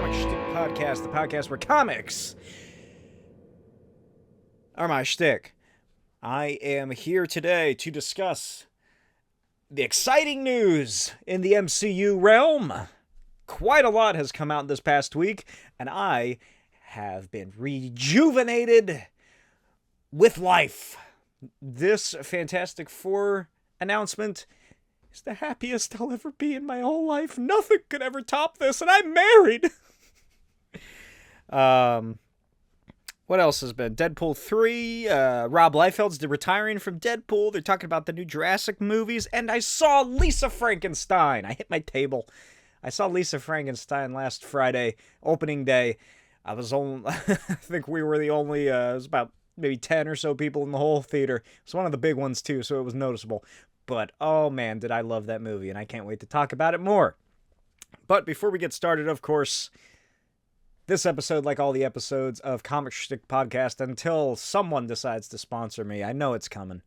Comic Shtick Podcast, the podcast where comics are my shtick. I am here today to discuss the exciting news in the MCU realm. Quite a lot has come out this past week, and I have been rejuvenated with life. This Fantastic Four announcement is the happiest I'll ever be in my whole life. Nothing could ever top this, and I'm married. What else has been? Deadpool 3, Rob Liefeld's retiring from Deadpool. They're talking about the new Jurassic movies, and I saw Lisa Frankenstein. I hit my table. I saw Lisa Frankenstein last Friday, opening day. I think we were the only, it was about maybe 10 or so people in the whole theater. It was one of the big ones, too, so it was noticeable. But, oh man, did I love that movie, and I can't wait to talk about it more. But before we get started, of course, this episode, like all the episodes of Comic Shtick Podcast, until someone decides to sponsor me, I know it's coming,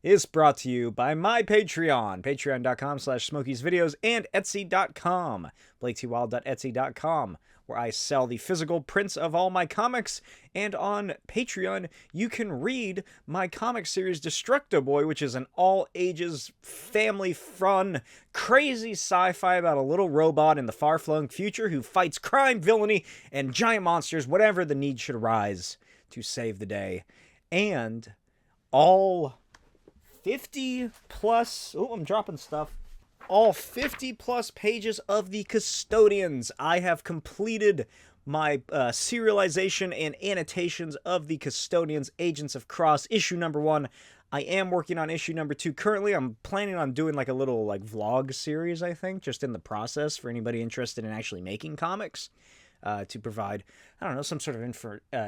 is brought to you by my Patreon, patreon.com/smokiesvideos, and etsy.com, blaketwild.etsy.com, where I sell the physical prints of all my comics, and on Patreon, you can read my comic series Destructo Boy, which is an all-ages, family-fun, crazy sci-fi about a little robot in the far-flung future who fights crime, villainy, and giant monsters, whatever the need should arise to save the day. And all 50 plus, I'm dropping stuff. All 50 plus pages of The Custodians. I have completed my serialization and annotations of The Custodians, Agents of Cross, issue number 1. I am working on issue number 2 currently. I'm planning on doing like a little vlog series, I think, just in the process for anybody interested in actually making comics, to provide, I don't know, some sort of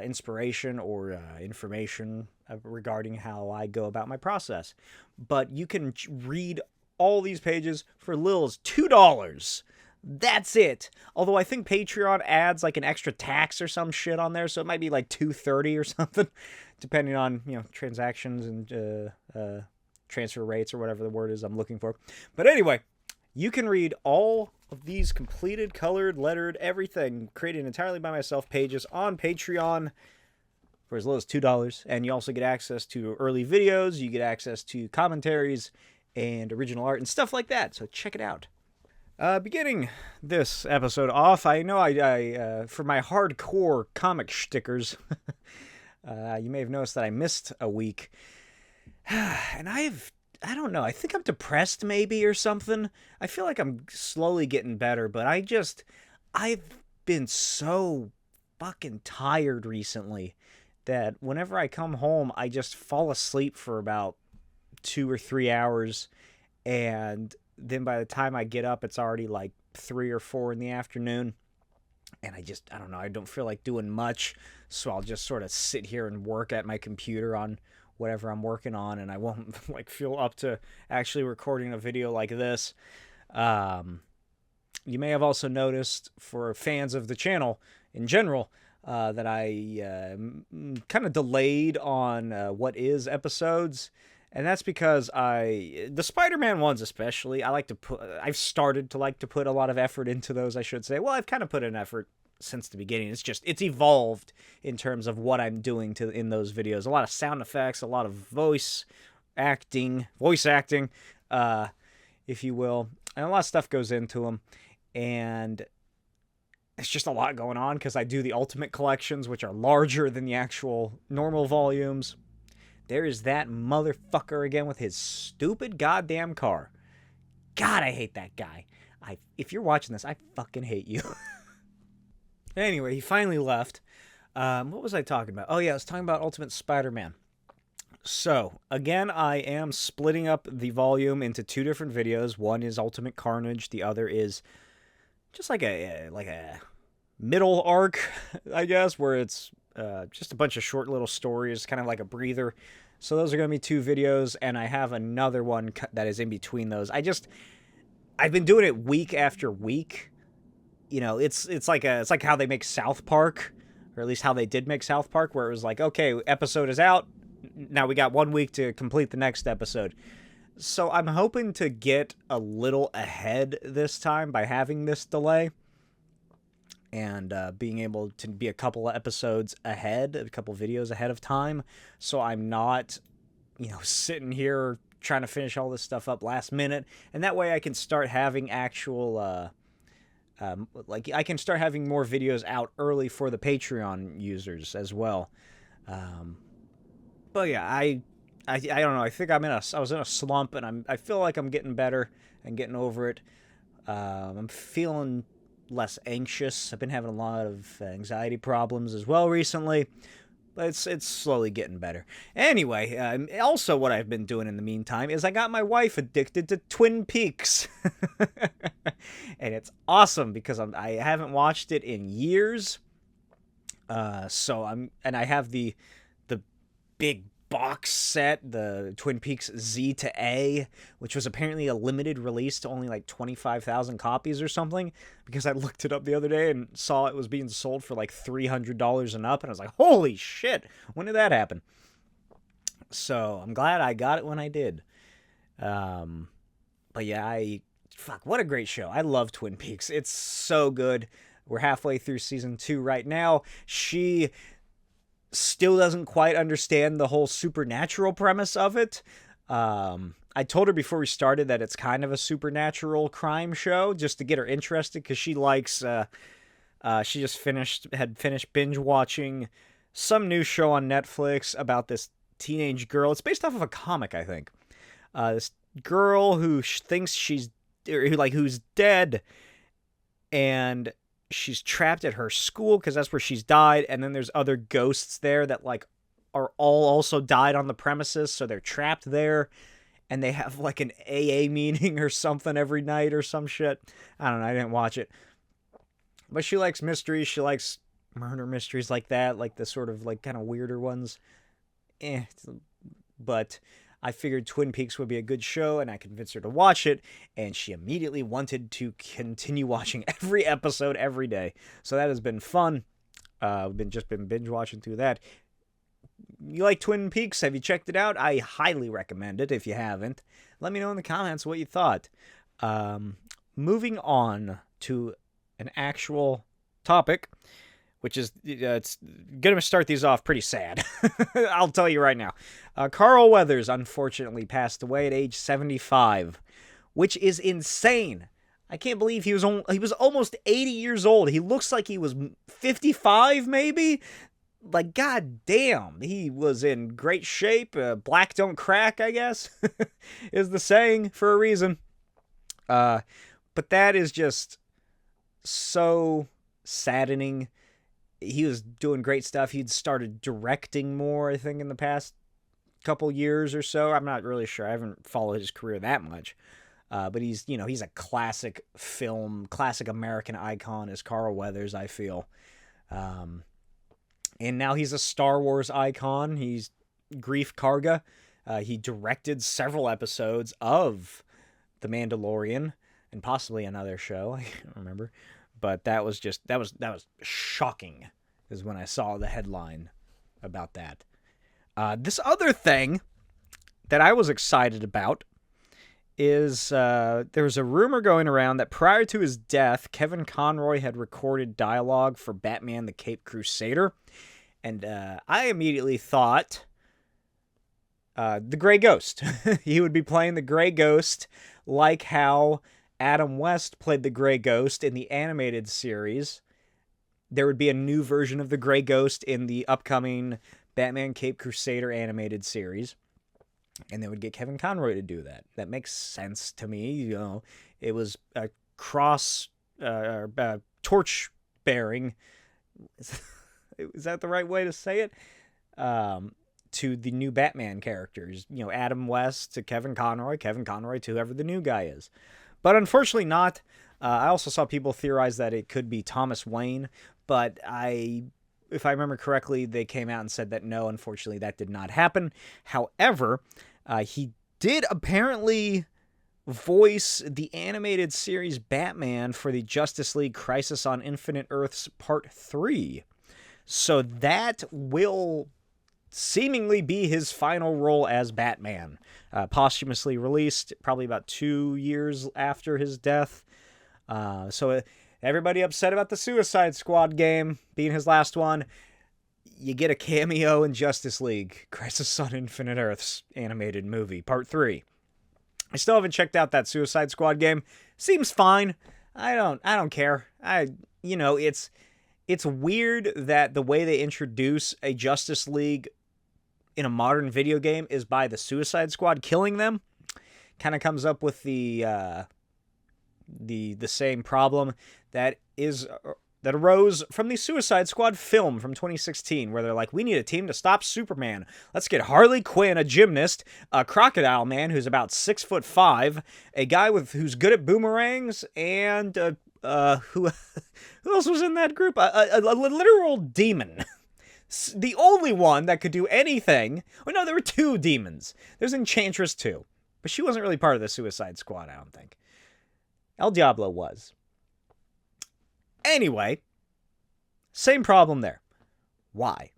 inspiration or information regarding how I go about my process. But you can read all these pages for little as $2. That's it. Although I think Patreon adds like an extra tax or some shit on there, so it might be like $2.30 or something, depending on, transactions and transfer rates or whatever the word is I'm looking for. But anyway, you can read all of these completed, colored, lettered, everything created entirely by myself pages on Patreon for as little as $2, and you also get access to early videos, you get access to commentaries and original art and stuff like that, so check it out. Beginning this episode off, I know I for my hardcore comic shtickers, you may have noticed that I missed a week, and I don't know, I think I'm depressed maybe or something. I feel like I'm slowly getting better, but I've been so fucking tired recently that whenever I come home, I just fall asleep for about 2 or 3 hours, and then by the time I get up, it's already like 3 or 4 in the afternoon, and I don't know, I don't feel like doing much, so I'll just sort of sit here and work at my computer on whatever I'm working on, and I won't feel up to actually recording a video like this. You may have also noticed, for fans of the channel in general, that I kind of delayed on what is episodes. And that's because the Spider-Man ones especially, I've started to like to put a lot of effort into those, I should say. Well, I've kind of put an effort since the beginning. It's evolved in terms of what I'm doing in those videos. A lot of sound effects, a lot of voice acting, if you will. And a lot of stuff goes into them. And it's just a lot going on because I do the Ultimate Collections, which are larger than the actual normal volumes. There is that motherfucker again with his stupid goddamn car. God, I hate that guy. If you're watching this, I fucking hate you. Anyway, he finally left. What was I talking about? Oh yeah, I was talking about Ultimate Spider-Man. So, again, I am splitting up the volume into 2 different videos. One is Ultimate Carnage. The other is just like a middle arc, I guess, where it's just a bunch of short little stories, kind of like a breather. So those are going to be 2 videos, and I have another one that is in between those. I've been doing it week after week. It's like how they make South Park, or at least how they did make South Park, where it was like, okay, episode is out, now we got 1 week to complete the next episode. So I'm hoping to get a little ahead this time by having this delay. and being able to be a couple of episodes ahead, a couple videos ahead of time, so I'm not, sitting here trying to finish all this stuff up last minute, and that way I can start having actual, I can start having more videos out early for the Patreon users as well. But yeah, I don't know. I think I was in a slump, and I feel like I'm getting better and getting over it. I'm feeling less anxious. I've been having a lot of anxiety problems as well recently, but it's slowly getting better. Anyway, also what I've been doing in the meantime is I got my wife addicted to Twin Peaks, and it's awesome because I haven't watched it in years. And I have the big box set, the Twin Peaks Z to A, which was apparently a limited release to only like 25,000 copies or something, because I looked it up the other day and saw it was being sold for like $300 and up, and I was like, holy shit, when did that happen? So I'm glad I got it when I did. But yeah, what a great show. I love Twin Peaks. It's so good. We're halfway through season 2 right now. She still doesn't quite understand the whole supernatural premise of it. I told her before we started that it's kind of a supernatural crime show, just to get her interested, because she likes, she just had finished binge watching some new show on Netflix about this teenage girl. It's based off of a comic, I think. This girl who thinks who's dead, and she's trapped at her school because that's where she's died, and then there's other ghosts there that are all also died on the premises, so they're trapped there, and they have like an AA meeting or something every night or some shit. I don't know, I didn't watch it. But she likes mysteries, she likes murder mysteries like that, like the sort of like kind of weirder ones. But I figured Twin Peaks would be a good show, and I convinced her to watch it, and she immediately wanted to continue watching every episode every day. So that has been fun. We've just been binge watching through that. You like Twin Peaks? Have you checked it out? I highly recommend it if you haven't. Let me know in the comments what you thought. Moving on to an actual topic, which is, it's going to start these off pretty sad. I'll tell you right now. Carl Weathers unfortunately passed away at age 75, which is insane. I can't believe he was almost 80 years old. He looks like he was 55 maybe. Like, god damn, he was in great shape. Black don't crack, I guess, is the saying for a reason. But that is just so saddening. He was doing great stuff. He'd started directing more, I think, in the past couple years or so. I'm not really sure. I haven't followed his career that much. But he's a classic American icon as Carl Weathers, I feel. And now he's a Star Wars icon. He's Grief Karga. He directed several episodes of The Mandalorian and possibly another show. I can't remember. But that was shocking, is when I saw the headline about that. This other thing that I was excited about is there was a rumor going around that prior to his death, Kevin Conroy had recorded dialogue for Batman the Caped Crusader. And I immediately thought the Grey Ghost. He would be playing the Grey Ghost, like how Adam West played the Grey Ghost in the animated series. There would be a new version of the Grey Ghost in the upcoming Batman Caped Crusader animated series. And they would get Kevin Conroy to do that. That makes sense to me. It was a torch bearing. Is that the right way to say it? To the new Batman characters. Adam West to Kevin Conroy to whoever the new guy is. But unfortunately not. I also saw people theorize that it could be Thomas Wayne, but if I remember correctly, they came out and said that no, unfortunately, that did not happen. However, he did apparently voice the animated series Batman for the Justice League Crisis on Infinite Earths Part 3. So that will seemingly be his final role as Batman. Posthumously released probably about 2 years after his death. So Everybody upset about the Suicide Squad game being his last one. You get a cameo in Justice League, Crisis on Infinite Earths animated movie, Part 3. I still haven't checked out that Suicide Squad game. Seems fine. I don't care. It's weird that the way they introduce a Justice League in a modern video game is by the Suicide Squad killing them. Kind of comes up with the same problem that arose from the Suicide Squad film from 2016, where they're like, we need a team to stop Superman. Let's get Harley Quinn, a gymnast, a Crocodile Man who's about 6'5", a guy who's good at boomerangs, and who else was in that group? A literal demon. The only one that could do anything. Oh no, there were 2 demons. There's Enchantress too, but she wasn't really part of the Suicide Squad, I don't think. El Diablo was. Anyway, same problem there. Why?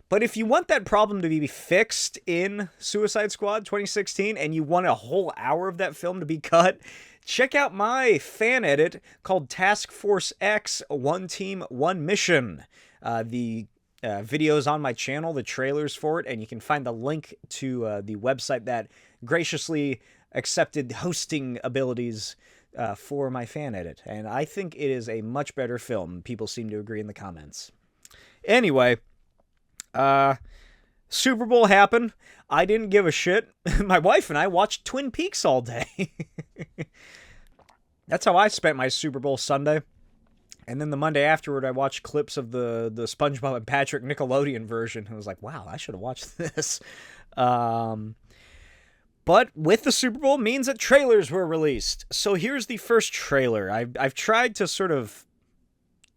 But if you want that problem to be fixed in Suicide Squad 2016 and you want a whole hour of that film to be cut, check out my fan edit called Task Force X, One Team, One Mission. The videos on my channel, the trailers for it, and you can find the link to the website that graciously accepted hosting abilities for my fan edit, and I think it is a much better film. People seem to agree in the comments. Anyway, Super Bowl happened. I didn't give a shit. My wife and I watched Twin Peaks all day. That's how I spent my Super Bowl Sunday. And then the Monday afterward, I watched clips of the SpongeBob and Patrick Nickelodeon version. I was like, wow, I should have watched this. But with the Super Bowl means that trailers were released. So here's the first trailer. I've tried to sort of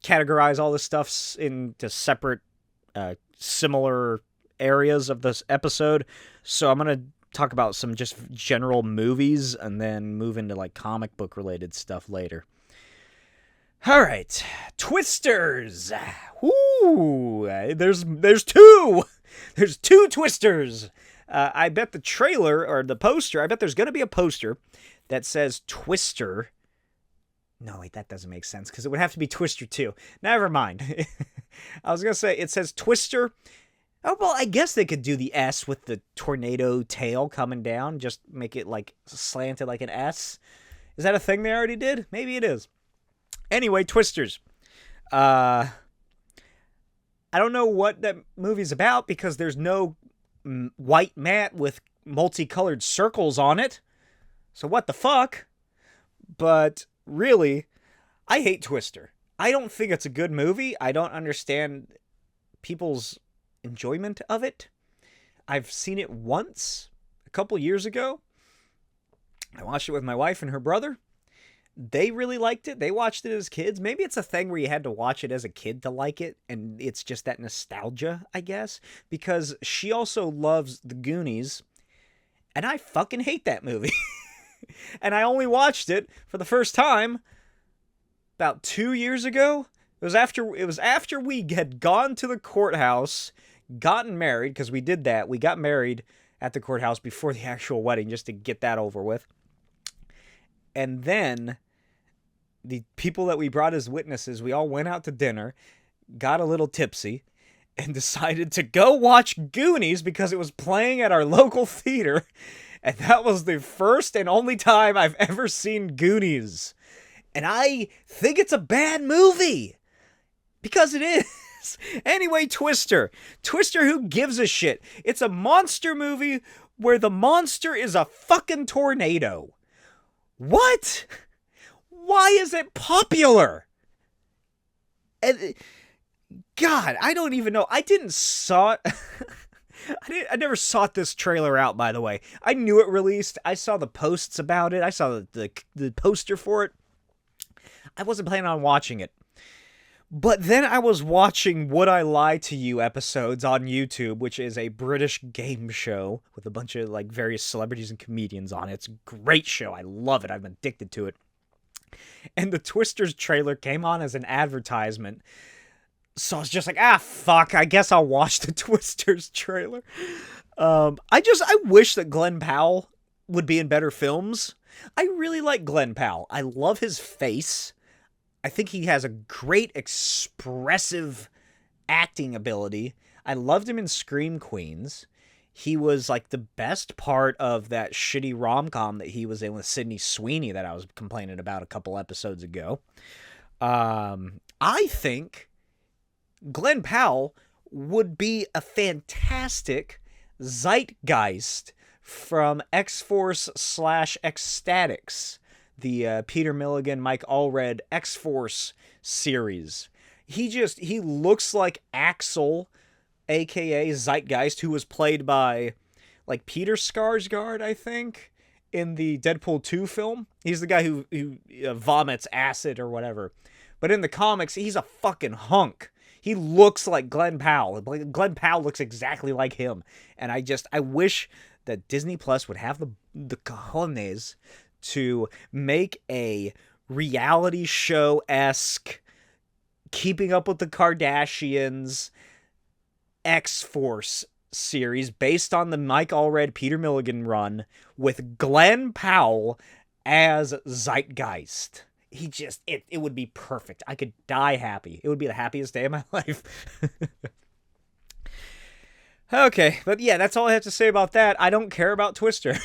categorize all this stuff into separate, similar areas of this episode. So I'm going to talk about some just general movies and then move into like comic book related stuff later. All right, Twisters. Ooh, there's 2. There's 2 Twisters. I bet the trailer, or the poster, I bet there's going to be a poster that says Twister. No, wait, that doesn't make sense, because it would have to be Twister 2. Never mind. I was going to say, it says Twister. Oh, well, I guess they could do the S with the tornado tail coming down. Just make it, like, slanted like an S. Is that a thing they already did? Maybe it is. Anyway, Twisters. I don't know what that movie's about, because there's no white mat with multicolored circles on it. So what the fuck? But really, I hate Twister. I don't think it's a good movie. I don't understand people's enjoyment of it. I've seen it once, a couple years ago. I watched it with my wife and her brother. They really liked it. They watched it as kids. Maybe it's a thing where you had to watch it as a kid to like it, and it's just that nostalgia, I guess, because she also loves The Goonies, and I fucking hate that movie. And I only watched it for the first time about 2 years ago. It was after we had gone to the courthouse, gotten married, because we did that. We got married at the courthouse before the actual wedding, just to get that over with. And then the people that we brought as witnesses, we all went out to dinner, got a little tipsy, and decided to go watch Goonies because it was playing at our local theater. And that was the first and only time I've ever seen Goonies. And I think it's a bad movie. Because it is. Anyway, Twister. Twister, who gives a shit? It's a monster movie where the monster is a fucking tornado. What? Why is it popular? And God, I don't even know. I didn't saw it. I never sought this trailer out, by the way. I knew it released. I saw the posts about it. I saw the poster for it. I wasn't planning on watching it. But then I was watching Would I Lie to You episodes on YouTube, which is a British game show with a bunch of like various celebrities and comedians on it. It's a great show. I love it. I'm addicted to it. And the Twisters trailer came on as an advertisement. So I was just like, fuck, I guess I'll watch the Twisters trailer. I wish that Glenn Powell would be in better films. I really like Glenn Powell. I love his face. I think he has a great expressive acting ability. I loved him in Scream Queens. He was like the best part of that shitty rom-com that he was in with Sydney Sweeney that I was complaining about a couple episodes ago. I think Glenn Powell would be a fantastic zeitgeist from X-Force / Ecstatics, the Peter Milligan, Mike Allred X-Force series. He looks like Axel, aka Zeitgeist, who was played by like Peter Skarsgård, I think, in the Deadpool 2 film. He's the guy who vomits acid or whatever. But in the comics, he's a fucking hunk. He looks like Glenn Powell. Glenn Powell looks exactly like him. And I wish that Disney Plus would have the cojones to make a reality show-esque Keeping Up with the Kardashians X-Force series based on the Mike Allred, Peter Milligan run with Glenn Powell as Zeitgeist. It would be perfect. I could die happy. It would be the happiest day of my life. Okay, but yeah, that's all I have to say about that. I don't care about Twister.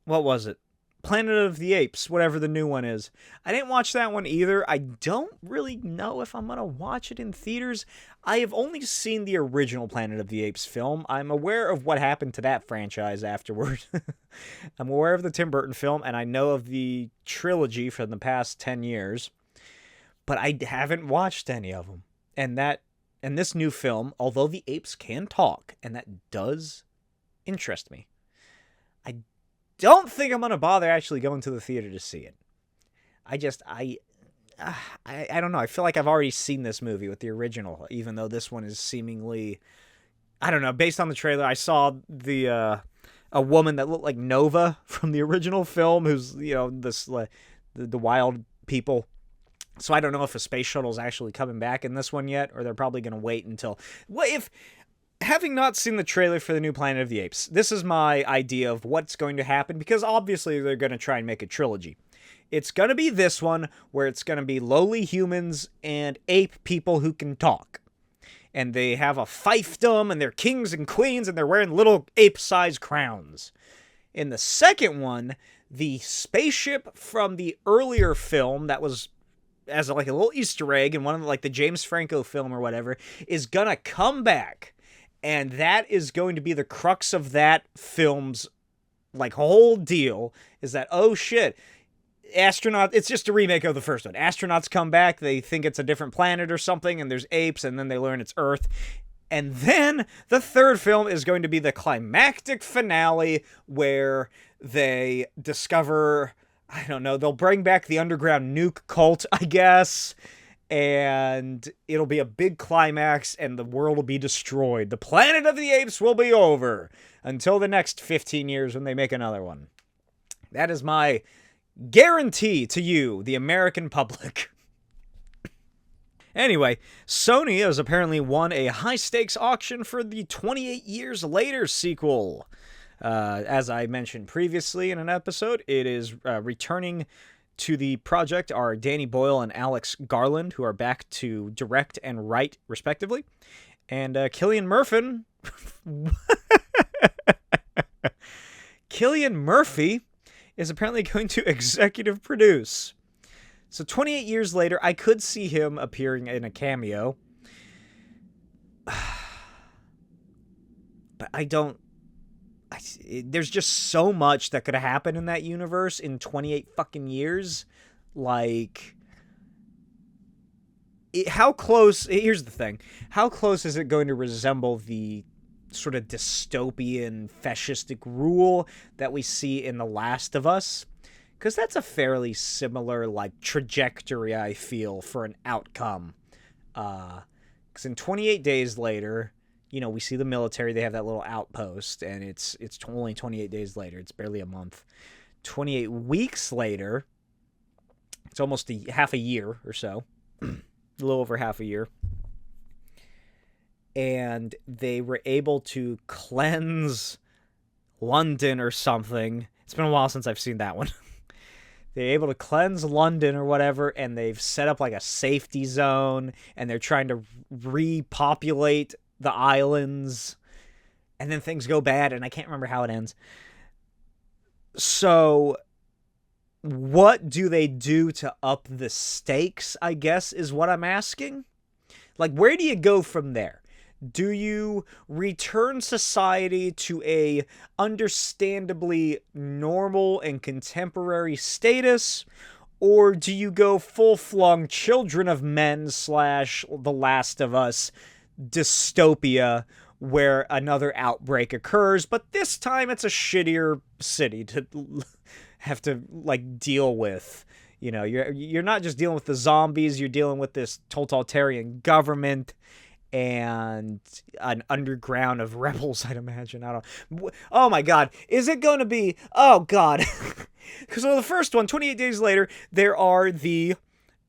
What was it? Planet of the Apes, whatever the new one is. I didn't watch that one either. I don't really know if I'm going to watch it in theaters. I have only seen the original Planet of the Apes film. I'm aware of what happened to that franchise afterward. I'm aware of the Tim Burton film, and I know of the trilogy from the past 10 years. But I haven't watched any of them. And this new film, although the apes can talk, and that does interest me, I don't think I'm going to bother actually going to the theater to see it. I don't know. I feel like I've already seen this movie with the original, even though this one is seemingly, I don't know, based on the trailer, I saw a woman that looked like Nova from the original film, who's, the wild people. So I don't know if a space shuttle is actually coming back in this one yet, or they're probably going to wait until, having not seen the trailer for the new Planet of the Apes, this is my idea of what's going to happen, because obviously they're going to try and make a trilogy. It's going to be this one, where it's going to be lowly humans and ape people who can talk. And they have a fiefdom, and they're kings and queens, and they're wearing little ape-sized crowns. In the second one, the spaceship from the earlier film that was as like a little Easter egg in one of the James Franco film or whatever, is going to come back. And that is going to be the crux of that film's whole deal, is that, oh shit, it's just a remake of the first one. Astronauts come back, they think it's a different planet or something, and there's apes, and then they learn it's Earth. And then the third film is going to be the climactic finale where they discover, I don't know, they'll bring back the underground nuke cult, I guess, and it'll be a big climax, and the world will be destroyed. The Planet of the Apes will be over until the next 15 years when they make another one. That is my guarantee to you, the American public. Anyway, Sony has apparently won a high-stakes auction for the 28 Years Later sequel. As I mentioned previously in an episode, it is returning to the project are Danny Boyle and Alex Garland, who are back to direct and write, respectively. And Cillian Murphy is apparently going to executive produce. So 28 years later, I could see him appearing in a cameo. But there's just so much that could have happened in that universe in 28 fucking years. How close, here's the thing, how close is it going to resemble the sort of dystopian fascistic rule that we see in The Last of Us? Because that's a fairly similar trajectory, I feel, for an outcome. Because in 28 days later, we see the military, they have that little outpost, and it's only 28 days later. It's barely a month. 28 weeks later, it's almost half a year or so. A little over half a year. And they were able to cleanse London or something. It's been a while since I've seen that one. they're able to cleanse London or whatever, and they've set up like a safety zone, and they're trying to repopulate the islands, and then things go bad, and I can't remember how it ends. So what do they do to up the stakes, I guess, is what I'm asking. Like, where do you go from there? Do you return society to a understandably normal and contemporary status? Or do you go full-flung Children of Men / The Last of Us dystopia where another outbreak occurs, but this time it's a shittier city to have to, like, deal with? You know, you're not just dealing with the zombies, you're dealing with this totalitarian government and an underground of rebels, I'd imagine. I don't... Oh my god. Is it going to be... Oh god. Because the first one, 28 days later, there are the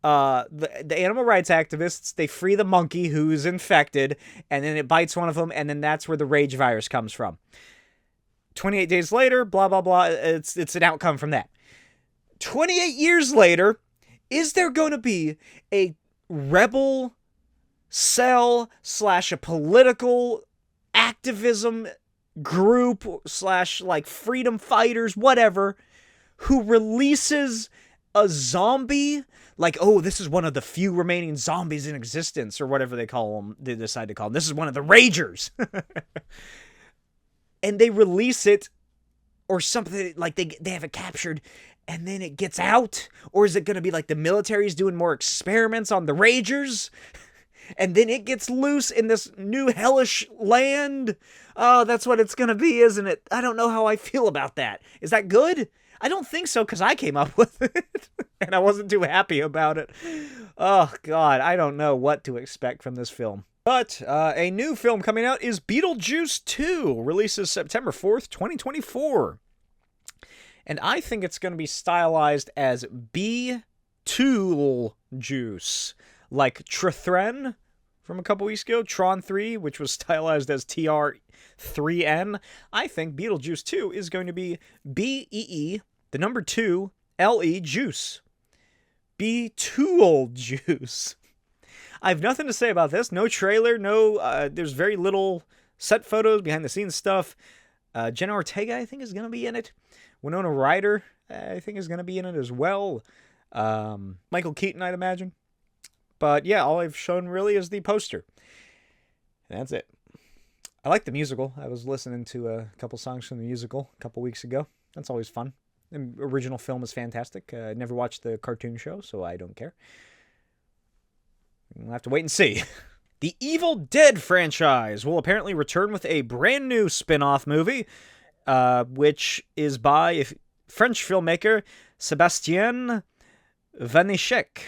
animal rights activists. They free the monkey who's infected, and then it bites one of them, and then that's where the rage virus comes from. 28 days later, blah, blah, blah. It's an outcome from that. 28 years later, is there going to be a rebel cell / a political activism group / like freedom fighters, whatever, who releases a zombie? Like, oh, this is one of the few remaining zombies in existence, or whatever they call them. They decide to call them. This is one of the Ragers. And they release it, or something, like they have it captured, and then it gets out? Or is it going to be like the military's doing more experiments on the Ragers? And then it gets loose in this new hellish land? Oh, that's what it's going to be, isn't it? I don't know how I feel about that. Is that good? I don't think so, because I came up with it. And I wasn't too happy about it. Oh, God. I don't know what to expect from this film. But a new film coming out is Beetlejuice 2. Releases September 4th, 2024. And I think it's going to be stylized as B-Tool Juice. Like Trethren from a couple weeks ago. Tron 3, which was stylized as TR3N. I think Beetlejuice 2 is going to be B-E-E, the number 2, L-E, Juice. B-Tool Juice. I have nothing to say about this. No trailer, there's very little set photos, behind the scenes stuff. Jenna Ortega, I think, is going to be in it. Winona Ryder, I think, is going to be in it as well. Michael Keaton, I'd imagine. But yeah, all I've shown really is the poster. And that's it. I like the musical. I was listening to a couple songs from the musical a couple weeks ago. That's always fun. The original film is fantastic. I never watched the cartoon show, so I don't care. We'll have to wait and see. The Evil Dead franchise will apparently return with a brand new spin-off movie, which is by French filmmaker Sébastien Vanishek.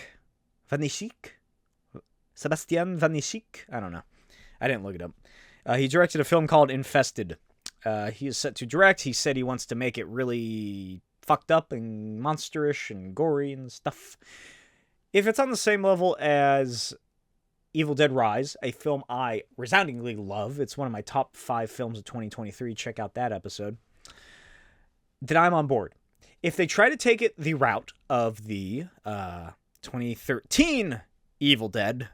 Sébastien Vanishek? I don't know. I didn't look it up. He directed a film called Infested. He is set to direct. He said he wants to make it really fucked up and monsterish and gory and stuff. If it's on the same level as Evil Dead Rise, a film I resoundingly love, it's one of my top 5 films of 2023, check out that episode, then I'm on board. If they try to take it the route of the 2013 Evil Dead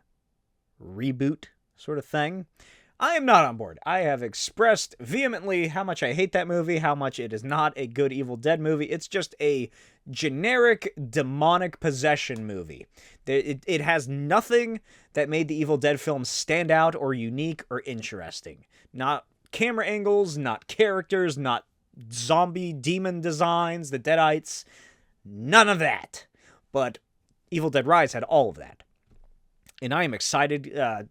reboot sort of thing, I am not on board. I have expressed vehemently how much I hate that movie, how much it is not a good Evil Dead movie. It's just a generic demonic possession movie. It has nothing that made the Evil Dead films stand out or unique or interesting. Not camera angles, not characters, not zombie demon designs, the Deadites. None of that. But Evil Dead Rise had all of that. And I am excited. I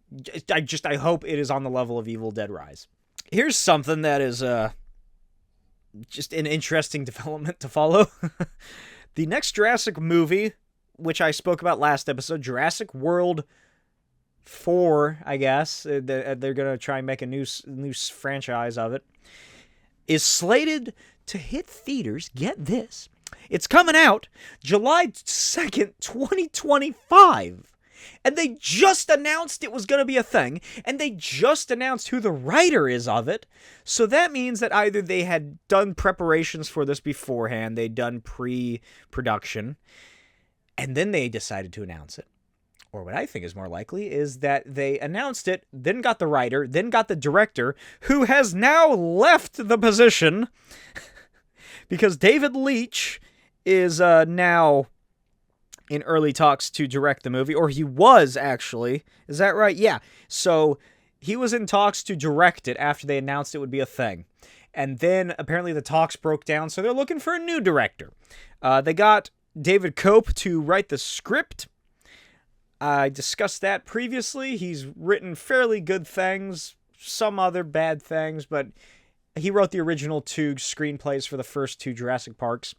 hope it is on the level of Evil Dead Rise. Here's something that is just an interesting development to follow. The next Jurassic movie, which I spoke about last episode, Jurassic World 4, I guess. They're going to try and make a new franchise of it. Is slated to hit theaters. Get this. It's coming out July 2nd, 2025. And they just announced it was going to be a thing, and they just announced who the writer is of it. So that means that either they had done preparations for this beforehand, they'd done pre-production, and then they decided to announce it. Or what I think is more likely is that they announced it, then got the writer, then got the director, who has now left the position because David Leitch is now in early talks to direct the movie, or he was actually. Is that right? Yeah. So he was in talks to direct it after they announced it would be a thing. And then apparently the talks broke down, so they're looking for a new director. They got David Cope to write the script. I discussed that previously. He's written fairly good things, some other bad things, but he wrote the original 2 screenplays for the first 2 Jurassic Parks.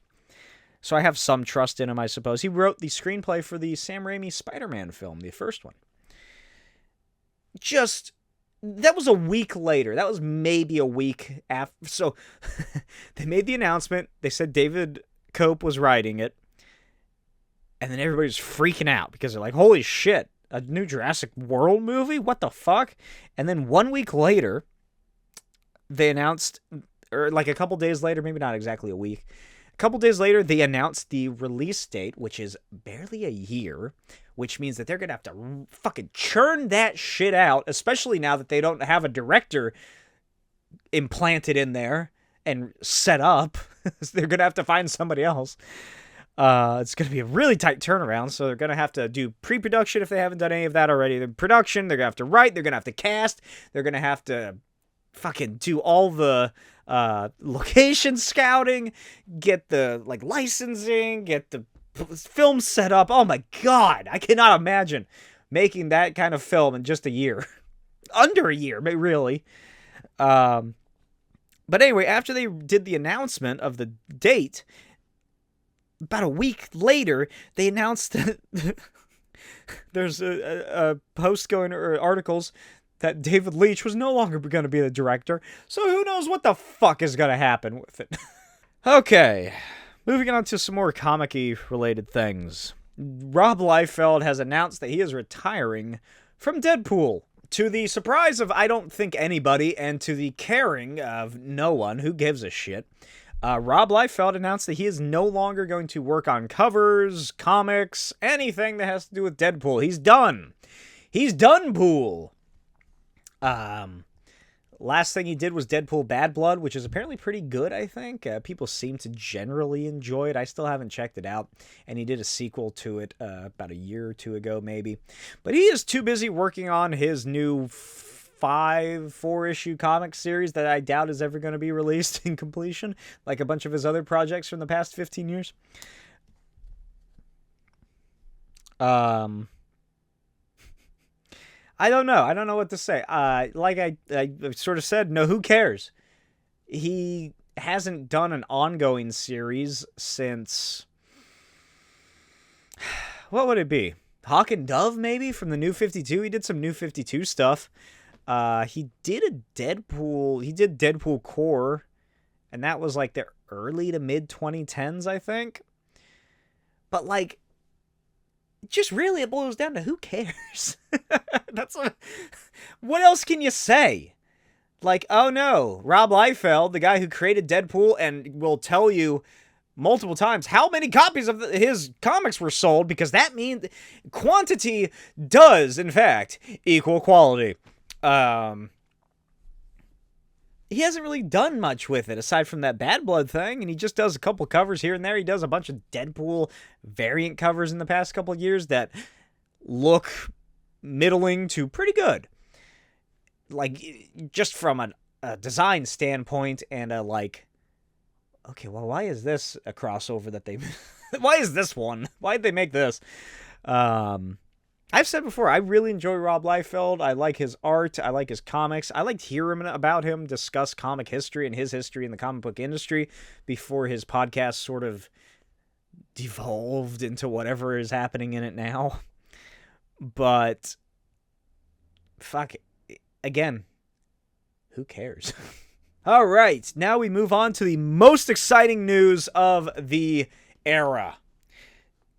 So I have some trust in him, I suppose. He wrote the screenplay for the Sam Raimi Spider-Man film, the first one. That was a week later. That was maybe a week after. So they made the announcement. They said David Cope was writing it. And then everybody was freaking out because they're like, holy shit, a new Jurassic World movie? What the fuck? And then 1 week later, they announced, or like a couple days later, maybe not exactly a week, a couple days later, they announced the release date, which is barely a year, which means that they're going to have to fucking churn that shit out, especially now that they don't have a director implanted in there and set up. They're going to have to find somebody else. It's going to be a really tight turnaround, so they're going to have to do pre-production if they haven't done any of that already. The production, they're going to have to write, they're going to have to cast, they're going to have to fucking do all the location scouting, get the licensing, get the film set up. Oh my god, I cannot imagine making that kind of film in just a year. Under a year, really. But anyway, after they did the announcement of the date, about a week later, they announced that there's a post going, or articles, that David Leitch was no longer going to be the director, so who knows what the fuck is going to happen with it. Okay, moving on to some more comic-y related things. Rob Liefeld has announced that he is retiring from Deadpool. To the surprise of I don't think anybody, and to the caring of no one who gives a shit, Rob Liefeld announced that he is no longer going to work on covers, comics, anything that has to do with Deadpool. He's done. He's done pool. Last thing he did was Deadpool Bad Blood, which is apparently pretty good, I think. People seem to generally enjoy it. I still haven't checked it out. And he did a sequel to it about a year or 2 ago, maybe. But he is too busy working on his new 4-issue comic series that I doubt is ever going to be released in completion, like a bunch of his other projects from the past 15 years. I don't know. I don't know what to say. Like I sort of said, no, who cares? He hasn't done an ongoing series since... What would it be? Hawk and Dove, maybe? From the New 52? He did some New 52 stuff. He did Deadpool Core, and that was like the early to mid 2010s, I think. But like, just really it boils down to who cares? What else can you say? Like, oh no, Rob Liefeld, the guy who created Deadpool and will tell you multiple times how many copies of his comics were sold, because that means quantity does, in fact, equal quality. He hasn't really done much with it aside from that Bad Blood thing, and he just does a couple covers here and there. He does a bunch of Deadpool variant covers in the past couple of years that look middling to pretty good. Like, just from a design standpoint and a like, okay, well, why is this a crossover that they... Why is this one? Why did they make this? I've said before, I really enjoy Rob Liefeld. I like his art. I like his comics. I liked hearing about him discuss comic history and his history in the comic book industry before his podcast sort of devolved into whatever is happening in it now. But, fuck, again, who cares? All right, now we move on to the most exciting news of the era.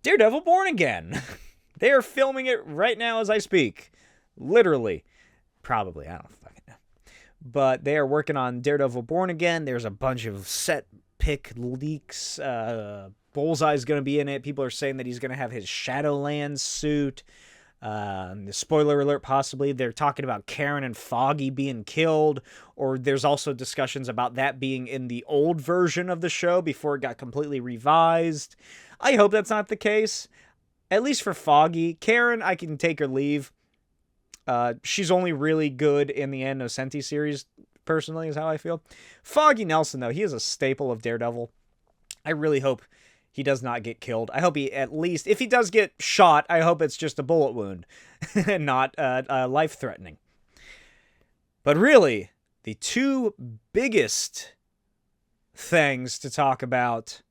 Daredevil Born Again. They are filming it right now as I speak. Literally. Probably. I don't fucking know. But they are working on Daredevil Born Again. There's a bunch of set pick leaks. Bullseye's going to be in it. People are saying that he's going to have his Shadowlands suit. The spoiler alert, possibly. They're talking about Karen and Foggy being killed, or there's also discussions about that being in the old version of the show before it got completely revised. I hope that's not the case, at least for Foggy. Karen, I can take or leave. She's only really good in the Innocenti series, personally, is how I feel. Foggy Nelson, though, he is a staple of Daredevil. I really hope he does not get killed. I hope he at least, if he does get shot, I hope it's just a bullet wound and not life-threatening. But really, the two biggest things to talk about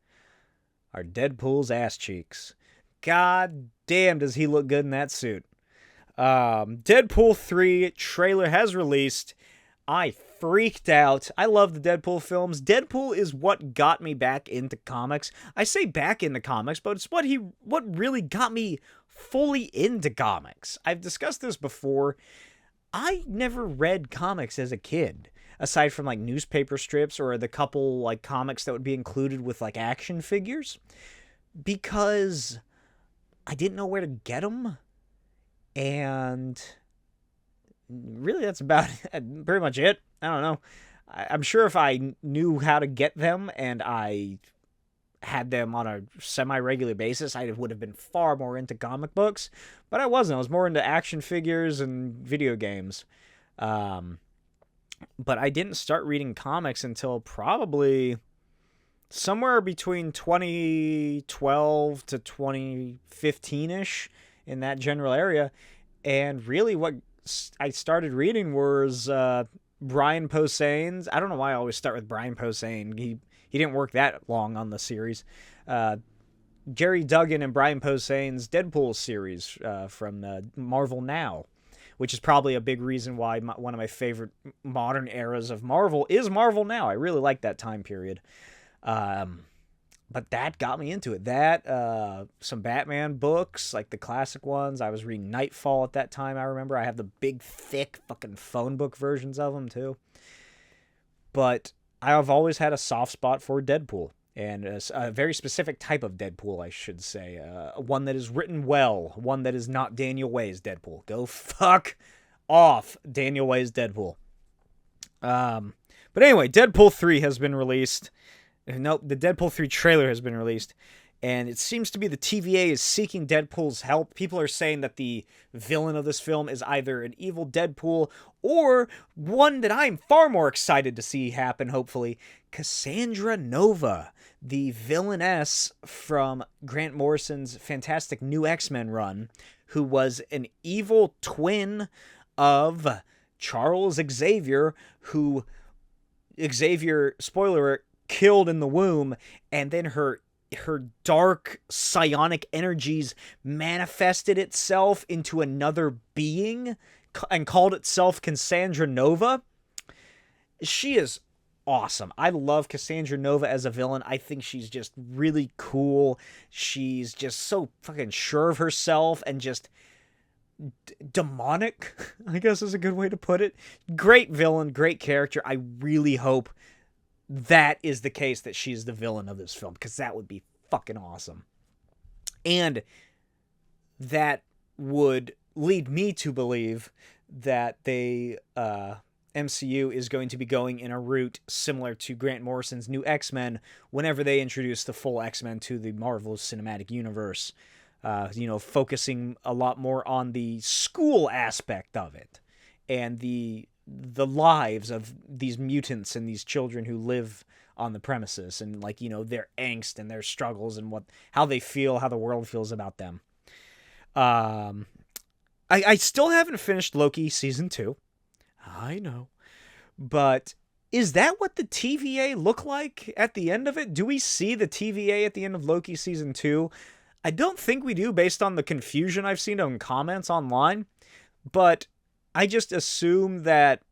are Deadpool's ass cheeks. God damn, does he look good in that suit. Deadpool 3 trailer has released. I freaked out. I love the Deadpool films. Deadpool is what got me back into comics. I say back into comics, but it's what really got me fully into comics. I've discussed this before. I never read comics as a kid, aside from like newspaper strips or the couple like comics that would be included with like action figures, because I didn't know where to get them. And really, that's about it. Pretty much it. I don't know. I'm sure if I knew how to get them and I had them on a semi-regular basis, I would have been far more into comic books. But I wasn't. I was more into action figures and video games. But I didn't start reading comics until probably somewhere between 2012 to 2015-ish, in that general area. And really what I started reading was Brian Posehn's. I don't know why I always start with Brian Posehn. He didn't work that long on the series. Jerry Duggan and Brian Posehn's Deadpool series from Marvel Now, which is probably a big reason why one of my favorite modern eras of Marvel is Marvel Now. I really like that time period. But that got me into it. That, some Batman books, like the classic ones. I was reading Nightfall at that time, I remember. I have the big, thick, fucking phone book versions of them, too. But I've always had a soft spot for Deadpool. And a very specific type of Deadpool, I should say. One that is written well. One that is not Daniel Way's Deadpool. Go fuck off, Daniel Way's Deadpool. But anyway, Deadpool 3 has been released. Nope, the Deadpool 3 trailer has been released, and it seems to be the TVA is seeking Deadpool's help. People are saying that the villain of this film is either an evil Deadpool or one that I'm far more excited to see happen, hopefully, Cassandra Nova, the villainess from Grant Morrison's fantastic New X-Men run, who was an evil twin of Charles Xavier, who Xavier, spoiler alert, killed in the womb, and then her dark psionic energies manifested itself into another being and called itself Cassandra Nova. She is awesome. I love Cassandra Nova as a villain. I think she's just really cool. She's just so fucking sure of herself and just demonic, I guess is a good way to put it. Great villain, great character. I really hope that is the case, that she's the villain of this film, because that would be fucking awesome. And that would lead me to believe that the MCU is going to be going in a route similar to Grant Morrison's New X-Men whenever they introduce the full X-Men to the Marvel Cinematic Universe. Focusing a lot more on the school aspect of it and the lives of these mutants and these children who live on the premises, and their angst and their struggles and how they feel, how the world feels about them. I still haven't finished Loki season 2. I know. But is that what the TVA look like at the end of it? Do we see the TVA at the end of Loki season 2? I don't think we do, based on the confusion I've seen on comments online. But I just assume that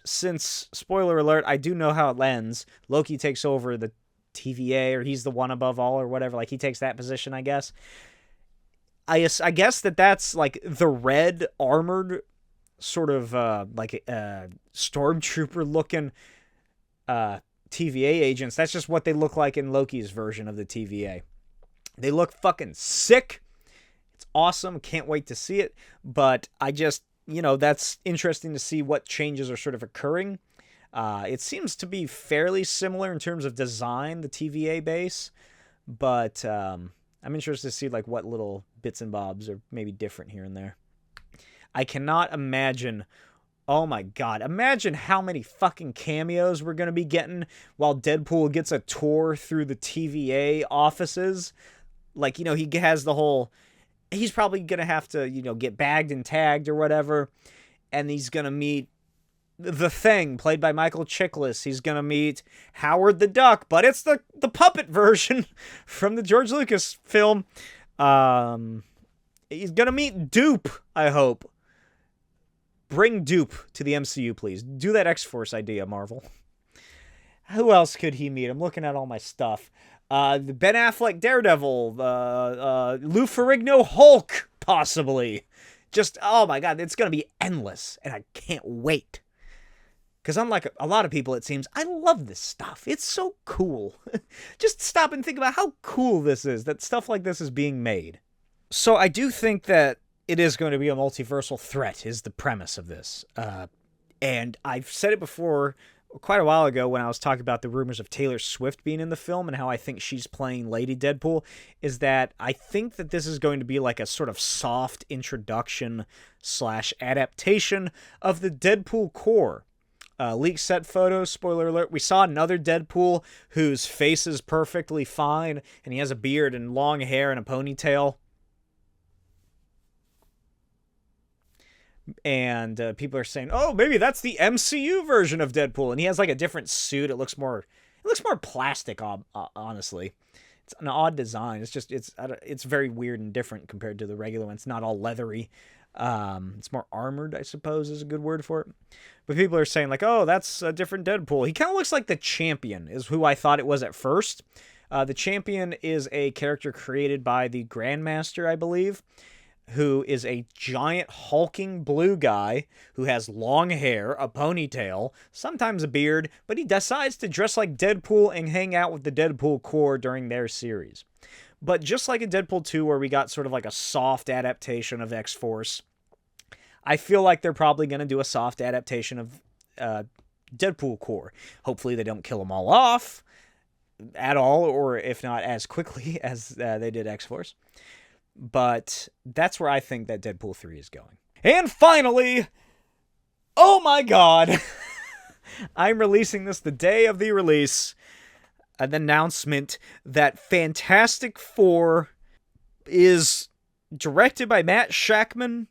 since, spoiler alert, I do know how it ends, Loki takes over the TVA, or he's the one above all or whatever, like he takes that position, I guess. I guess that's like the red armored sort of like stormtrooper looking TVA agents. That's just what they look like in Loki's version of the TVA. They look fucking sick. It's awesome. Can't wait to see it. But I just, that's interesting to see what changes are sort of occurring. It seems to be fairly similar in terms of design, the TVA base. But I'm interested to see like what little bits and bobs are maybe different here and there. I cannot imagine. Oh my god. Imagine how many fucking cameos we're going to be getting while Deadpool gets a tour through the TVA offices. Like, he has the whole... He's probably going to have to, get bagged and tagged or whatever. And he's going to meet the Thing, played by Michael Chiklis. He's going to meet Howard the Duck, but it's the puppet version from the George Lucas film. He's going to meet Dupe, I hope. Bring Dupe to the MCU, please. Do that X-Force idea, Marvel. Who else could he meet? I'm looking at all my stuff. The Ben Affleck Daredevil, Lou Ferrigno Hulk, possibly. Just, oh my god, it's going to be endless, and I can't wait. Because unlike a lot of people, it seems, I love this stuff. It's so cool. Just stop and think about how cool this is, that stuff like this is being made. So I do think that it is going to be a multiversal threat, is the premise of this. And I've said it before quite a while ago when I was talking about the rumors of Taylor Swift being in the film and how I think she's playing Lady Deadpool, is that I think that this is going to be like a sort of soft introduction / adaptation of the Deadpool core. Leaked set photos, spoiler alert, we saw another Deadpool whose face is perfectly fine, and he has a beard and long hair and a ponytail. And people are saying, oh, maybe that's the MCU version of Deadpool. And he has like a different suit. It looks more plastic, honestly. It's an odd design. It's very weird and different compared to the regular one. It's not all leathery. It's more armored, I suppose, is a good word for it. But people are saying like, oh, that's a different Deadpool. He kind of looks like the Champion is who I thought it was at first. The Champion is a character created by the Grandmaster, I believe, who is a giant hulking blue guy who has long hair, a ponytail, sometimes a beard, but he decides to dress like Deadpool and hang out with the Deadpool core during their series. But just like in Deadpool 2, where we got sort of like a soft adaptation of X-Force, I feel like they're probably going to do a soft adaptation of Deadpool core. Hopefully they don't kill them all off at all, or if not as quickly as they did X-Force. But that's where I think that Deadpool 3 is going. And finally, oh my god, I'm releasing this the day of the release. An announcement that Fantastic Four is directed by Matt Shakman,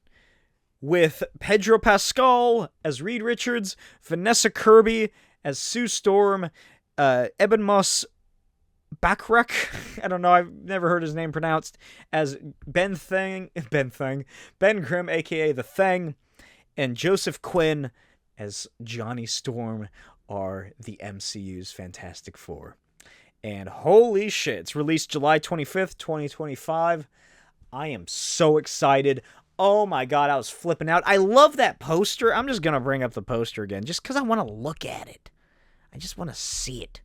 with Pedro Pascal as Reed Richards, Vanessa Kirby as Sue Storm, Eben Moss Backrack, I don't know, I've never heard his name pronounced, as Ben Grimm, aka The Thing, and Joseph Quinn as Johnny Storm are the MCU's Fantastic Four. And holy shit, it's released July 25th, 2025. I am so excited. Oh my god, I was flipping out. I love that poster. I'm just going to bring up the poster again just because I want to look at it. I just want to see it.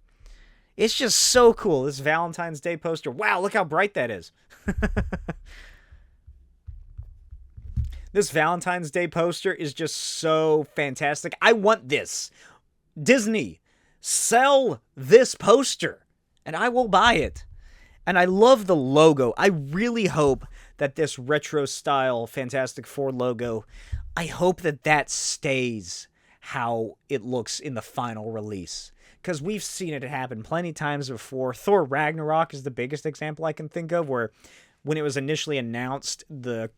It's just so cool, this Valentine's Day poster. Wow, look how bright that is. This Valentine's Day poster is just so fantastic. I want this. Disney, sell this poster, and I will buy it. And I love the logo. I really hope that this retro-style Fantastic Four logo, I hope that stays how it looks in the final release. Because we've seen it happen plenty of times before. Thor Ragnarok is the biggest example I can think of, where when it was initially announced, the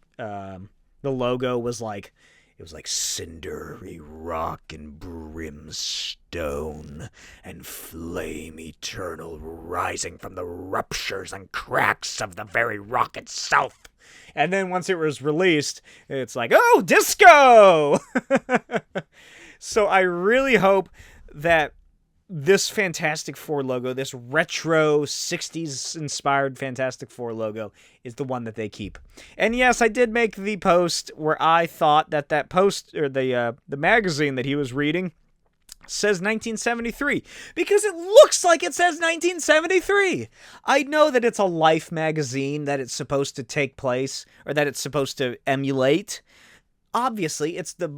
logo was like, it was like cindery rock and brimstone and flame eternal rising from the ruptures and cracks of the very rock itself. And then once it was released, it's like, oh, disco! So I really hope that this Fantastic Four logo, this retro 60s inspired Fantastic Four logo, is the one that they keep. And yes, I did make the post where I thought that post, or the magazine that he was reading, says 1973, because it looks like it says 1973. I know that it's a Life magazine that it's supposed to take place, or that it's supposed to emulate. Obviously, it's the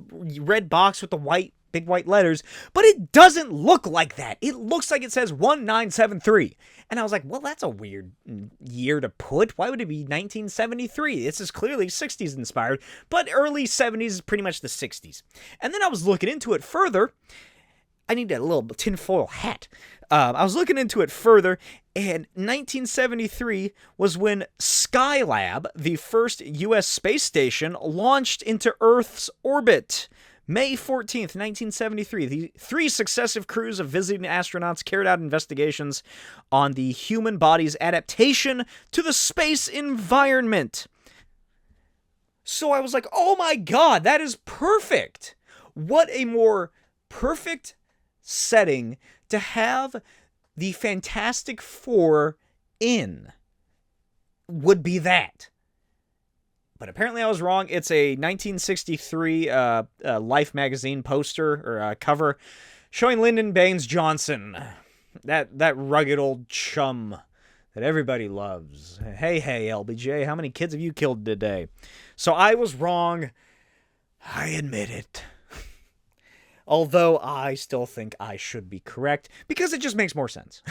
red box with the big white letters, but it doesn't look like that. It looks like it says 1973. And I was like, well, that's a weird year to put. Why would it be 1973? This is clearly 60s inspired, but early 70s is pretty much the 60s. And then I was looking into it further. I need a little tinfoil hat. I was looking into it further, and 1973 was when Skylab, the first U.S. space station, launched into Earth's orbit. May 14th, 1973, the 3 successive crews of visiting astronauts carried out investigations on the human body's adaptation to the space environment. So I was like, oh my god, that is perfect! What a more perfect setting to have the Fantastic Four in would be that. But apparently I was wrong. It's a 1963 Life magazine poster or cover showing Lyndon Baines Johnson, that rugged old chum that everybody loves. Hey, LBJ, how many kids have you killed today? So I was wrong. I admit it. Although I still think I should be correct, because it just makes more sense.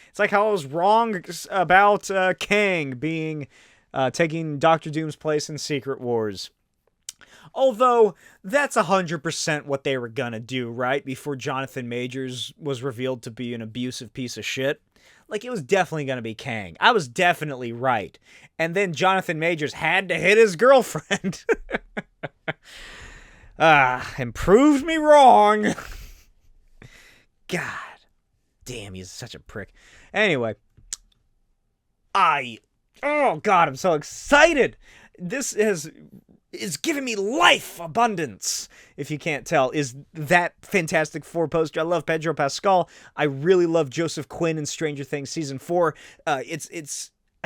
It's like how I was wrong about Kang being taking Doctor Doom's place in Secret Wars. Although, that's 100% what they were gonna do, right? Before Jonathan Majors was revealed to be an abusive piece of shit. Like, it was definitely gonna be Kang. I was definitely right. And then Jonathan Majors had to hit his girlfriend. And proved me wrong. God damn, he's such a prick. Anyway, oh god, I'm so excited. This is giving me life abundance. If you can't tell, is that Fantastic Four poster. I love Pedro Pascal. I really love Joseph Quinn in Stranger Things season 4. I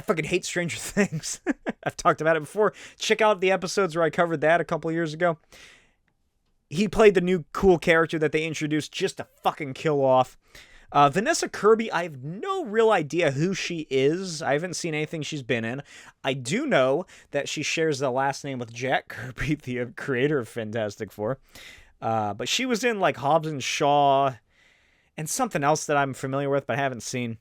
fucking hate Stranger Things. I've talked about it before. Check out the episodes where I covered that a couple years ago. He played the new cool character that they introduced just to fucking kill off. Vanessa Kirby, I have no real idea who she is. I haven't seen anything she's been in. I do know that she shares the last name with Jack Kirby, the creator of Fantastic Four. But she was in like Hobbs and Shaw and something else that I'm familiar with but haven't seen.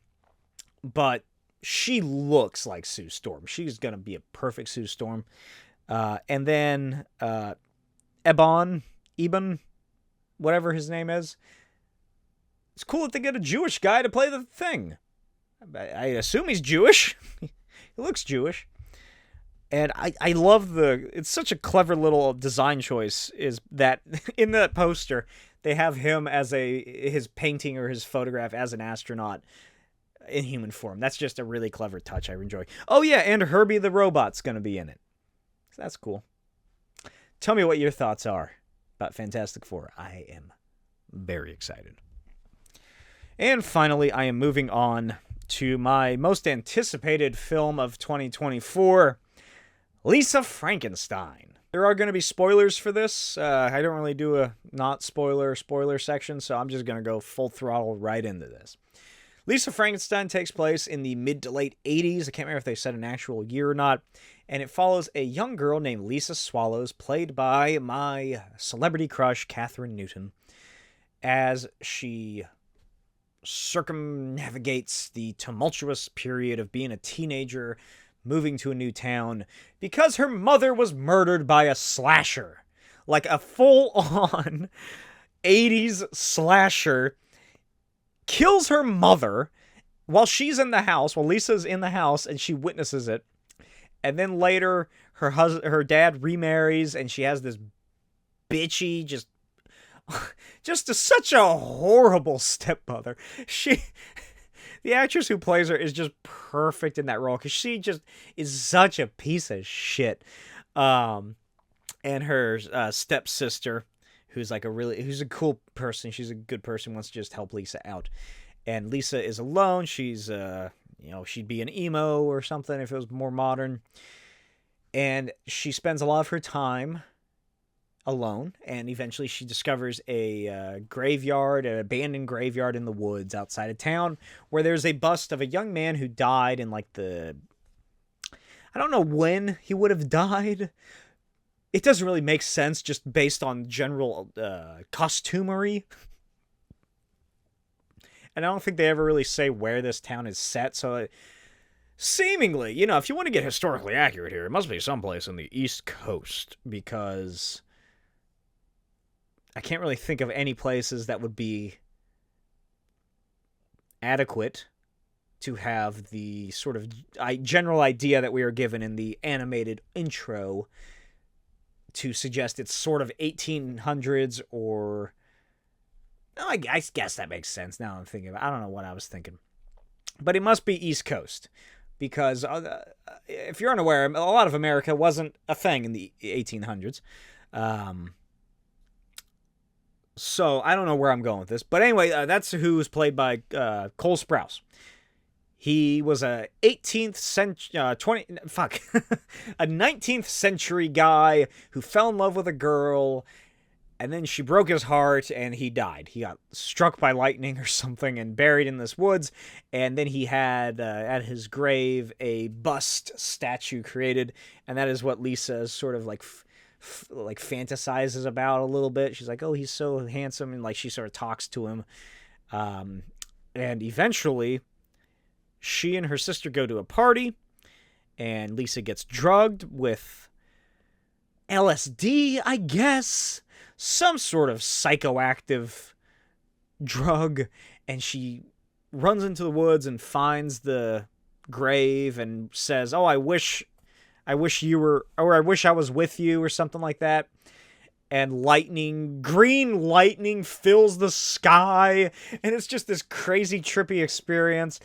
But she looks like Sue Storm. She's going to be a perfect Sue Storm. And then Eben, whatever his name is. It's cool that they get a Jewish guy to play the Thing. I assume he's Jewish. He looks Jewish. And I love it's such a clever little design choice, is that in the poster, they have him as his painting or his photograph as an astronaut in human form. That's just a really clever touch I enjoy. Oh yeah, and Herbie the robot's going to be in it. So that's cool. Tell me what your thoughts are about Fantastic Four. I am very excited. And finally, I am moving on to my most anticipated film of 2024, Lisa Frankenstein. There are going to be spoilers for this. I don't really do a not spoiler section, so I'm just going to go full throttle right into this. Lisa Frankenstein takes place in the mid to late 80s. I can't remember if they said an actual year or not. And it follows a young girl named Lisa Swallows, played by my celebrity crush, Katherine Newton, as she circumnavigates the tumultuous period of being a teenager, moving to a new town, because her mother was murdered by a slasher. Like a full-on 80s slasher kills her mother while she's in the house, while Lisa's in the house, and she witnesses it. And then later, her dad remarries, and she has this bitchy, just such a horrible stepmother. The actress who plays her is just perfect in that role, because she just is such a piece of shit. And her stepsister, who's like who's a cool person. She's a good person, wants to just help Lisa out. And Lisa is alone. She's, she'd be an emo or something if it was more modern. And she spends a lot of her time alone, and eventually she discovers a graveyard, an abandoned graveyard in the woods outside of town, where there's a bust of a young man who died in like I don't know when he would have died. It doesn't really make sense just based on general costumery. And I don't think they ever really say where this town is set, so seemingly, if you want to get historically accurate here, it must be someplace in the East Coast, because I can't really think of any places that would be adequate to have the sort of general idea that we are given in the animated intro to suggest it's sort of 1800s or... I guess that makes sense now I'm thinking about it. I don't know what I was thinking. But it must be East Coast, because if you're unaware, a lot of America wasn't a thing in the 1800s. So I don't know where I'm going with this. But anyway, that's who was played by Cole Sprouse. He was a 18th century, a 19th century guy who fell in love with a girl, and then she broke his heart and he died. He got struck by lightning or something and buried in this woods. And then he had at his grave a bust statue created, and that is what Lisa is sort of like fantasizes about a little bit. She's like, oh, he's so handsome, and like she sort of talks to him. And eventually she and her sister go to a party, and Lisa gets drugged with LSD, I guess, some sort of psychoactive drug, and she runs into the woods and finds the grave and says, oh, I wish you were, or I wish I was with you, or something like that. And green lightning fills the sky, and it's just this crazy, trippy experience,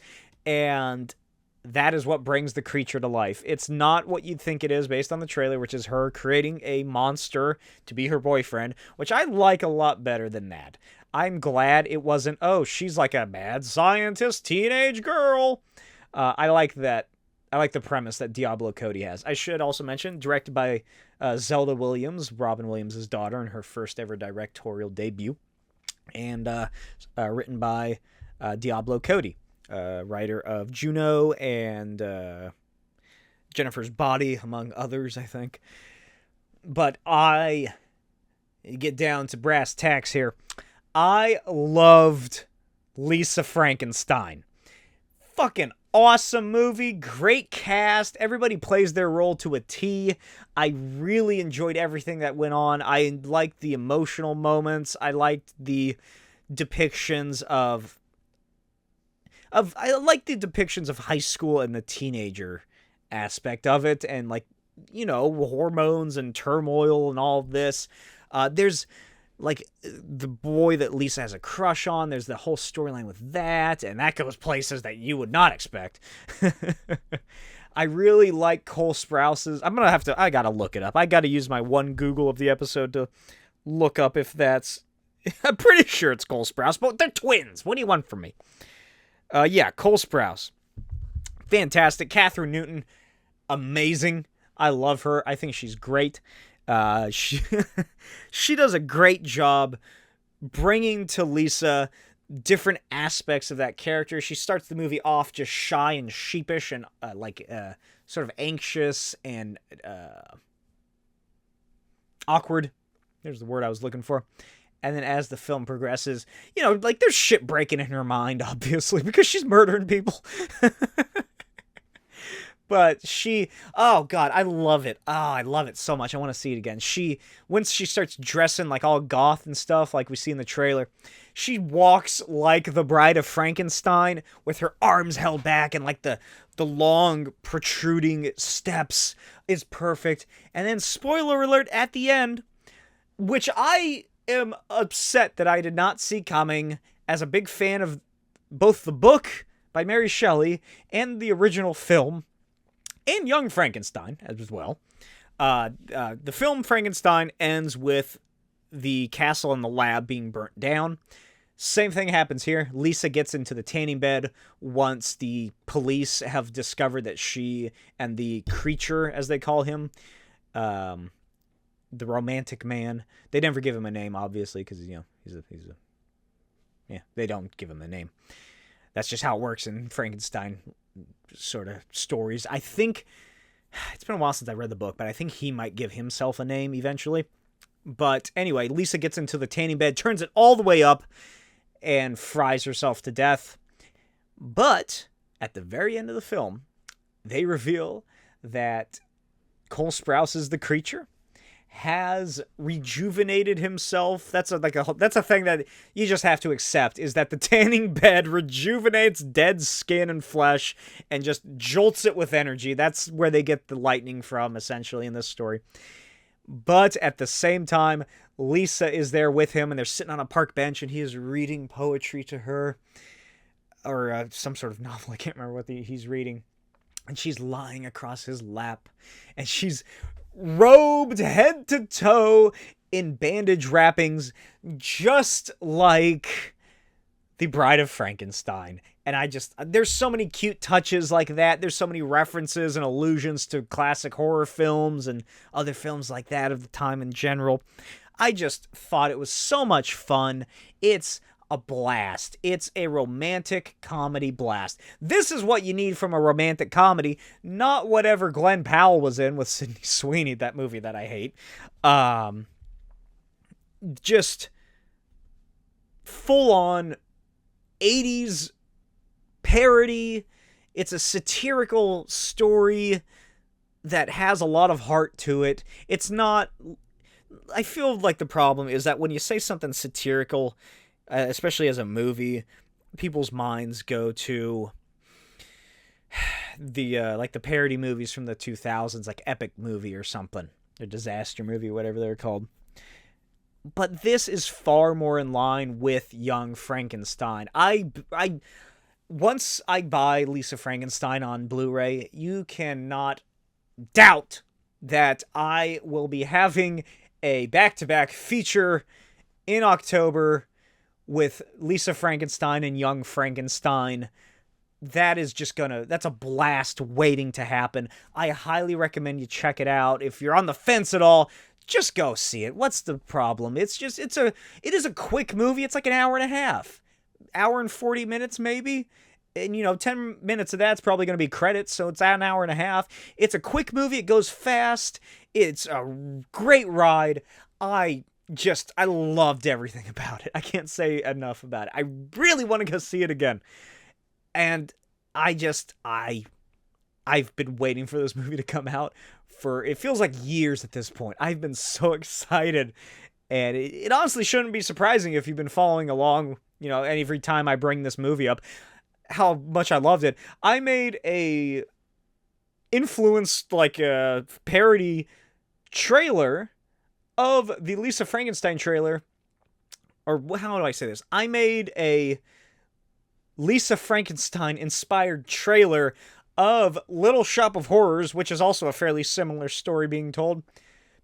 and that is what brings the creature to life. It's not what you'd think it is based on the trailer, which is her creating a monster to be her boyfriend, which I like a lot better than that. I'm glad it wasn't, oh, she's like a mad scientist teenage girl. I like that. I like the premise that Diablo Cody has. I should also mention, directed by Zelda Williams, Robin Williams' daughter, in her first ever directorial debut, and written by Diablo Cody, writer of Juno and Jennifer's Body, among others, I think. But I get down to brass tacks here. I loved Lisa Frankenstein. Fucking awesome movie, great cast, everybody plays their role to a T. I really enjoyed everything that went on. I liked the emotional moments. I liked the depictions of high school and the teenager aspect of it, and hormones and turmoil and all of this. There's the boy that Lisa has a crush on. There's the whole storyline with that, and that goes places that you would not expect. I really like Cole Sprouse's. I gotta look it up. I gotta use my one Google of the episode to look up if that's... I'm pretty sure it's Cole Sprouse, but they're twins. What do you want from me? Yeah, Cole Sprouse. Fantastic. Catherine Newton, amazing. I love her. I think she's great. She does a great job bringing to Lisa different aspects of that character. She starts the movie off just shy and sheepish and sort of anxious and awkward. There's the word I was looking for. And then as the film progresses, there's shit breaking in her mind, obviously, because she's murdering people. But oh God, I love it. Oh, I love it so much. I want to see it again. Once she starts dressing like all goth and stuff, like we see in the trailer, she walks like the Bride of Frankenstein with her arms held back, and the long protruding steps is perfect. And then, spoiler alert, at the end, which I am upset that I did not see coming as a big fan of both the book by Mary Shelley and the original film, and Young Frankenstein as well. The film Frankenstein ends with the castle and the lab being burnt down. Same thing happens here. Lisa gets into the tanning bed once the police have discovered that she and the creature, as they call him, the romantic man, they never give him a name, obviously, because, they don't give him a name. That's just how it works in Frankenstein sort of stories. I think, it's been a while since I read the book, but I think he might give himself a name eventually. But anyway, Lisa gets into the tanning bed, turns it all the way up, and fries herself to death. But at the very end of the film, they reveal that Cole Sprouse is the creature, has rejuvenated himself. That's a thing that you just have to accept, is that the tanning bed rejuvenates dead skin and flesh and just jolts it with energy. That's where they get the lightning from, essentially, in this story. But at the same time, Lisa is there with him, and they're sitting on a park bench, and he is reading poetry to her, or some sort of novel. I can't remember what he's reading. And she's lying across his lap, and she's robed head to toe in bandage wrappings, just like the Bride of Frankenstein. And there's so many cute touches like that. There's so many references and allusions to classic horror films and other films like that of the time in general. I just thought it was so much fun. It's a blast. It's a romantic comedy blast. This is what you need from a romantic comedy, not whatever Glenn Powell was in with Sydney Sweeney, that movie that I hate. Just full-on 80s parody. It's a satirical story that has a lot of heart to it. It's not... I feel like the problem is that when you say something satirical, especially as a movie, people's minds go to the parody movies from the 2000s, like Epic Movie or something, or Disaster Movie, whatever they're called. But this is far more in line with Young Frankenstein. Once I buy Lisa Frankenstein on Blu-ray, you cannot doubt that I will be having a back-to-back feature in October with Lisa Frankenstein and Young Frankenstein. That's a blast waiting to happen. I highly recommend you check it out. If you're on the fence at all, just go see it. What's the problem? It is a quick movie. It's like an hour and a half. Hour and 40 minutes maybe. And 10 minutes of that's probably going to be credits, so it's an hour and a half. It's a quick movie. It goes fast. It's a great ride. I loved everything about it. I can't say enough about it. I really want to go see it again. And I've been waiting for this movie to come out for, it feels like years at this point. I've been so excited. And it honestly shouldn't be surprising if you've been following along, every time I bring this movie up, how much I loved it. I made a influenced, parody trailer of the Lisa Frankenstein trailer, or how do I say this? I made a Lisa Frankenstein inspired trailer of Little Shop of Horrors, which is also a fairly similar story being told,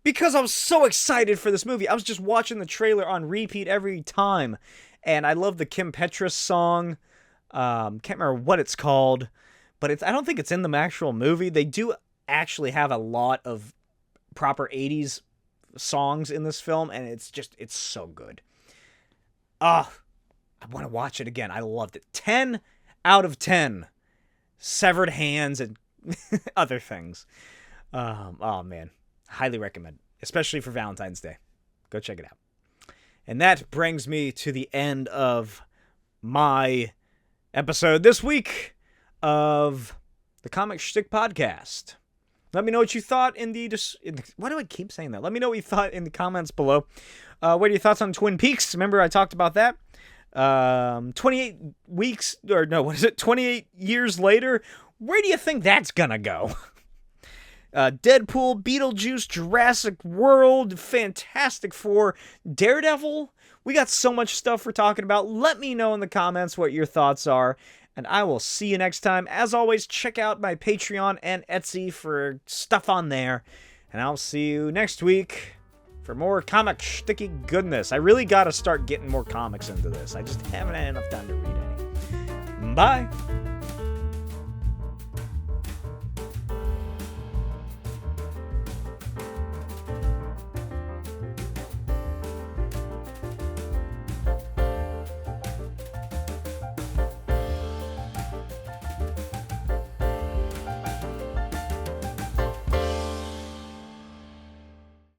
because I was so excited for this movie. I was just watching the trailer on repeat every time, and I love the Kim Petras song. Can't remember what it's called, but I don't think it's in the actual movie. They do actually have a lot of proper 80s songs in this film, and it's so good. I want to watch it again. I loved it. 10 out of 10. Severed hands and other things. Oh man, highly recommend, especially for Valentine's Day. Go check it out. And that brings me to the end of my episode this week of the Comic Shtick Podcast. Let me know what you thought why do I keep saying that? Let me know what you thought in the comments below. What are your thoughts on Twin Peaks? Remember I talked about that? 28 years later, where do you think that's gonna go? Deadpool, Beetlejuice, Jurassic World, Fantastic Four, Daredevil. We got so much stuff we're talking about. Let me know in the comments what your thoughts are, and I will see you next time. As always, check out my Patreon and Etsy for stuff on there, and I'll see you next week for for more comic sticky goodness. I really got to start getting more comics into this. I just haven't had enough time to read any. Bye.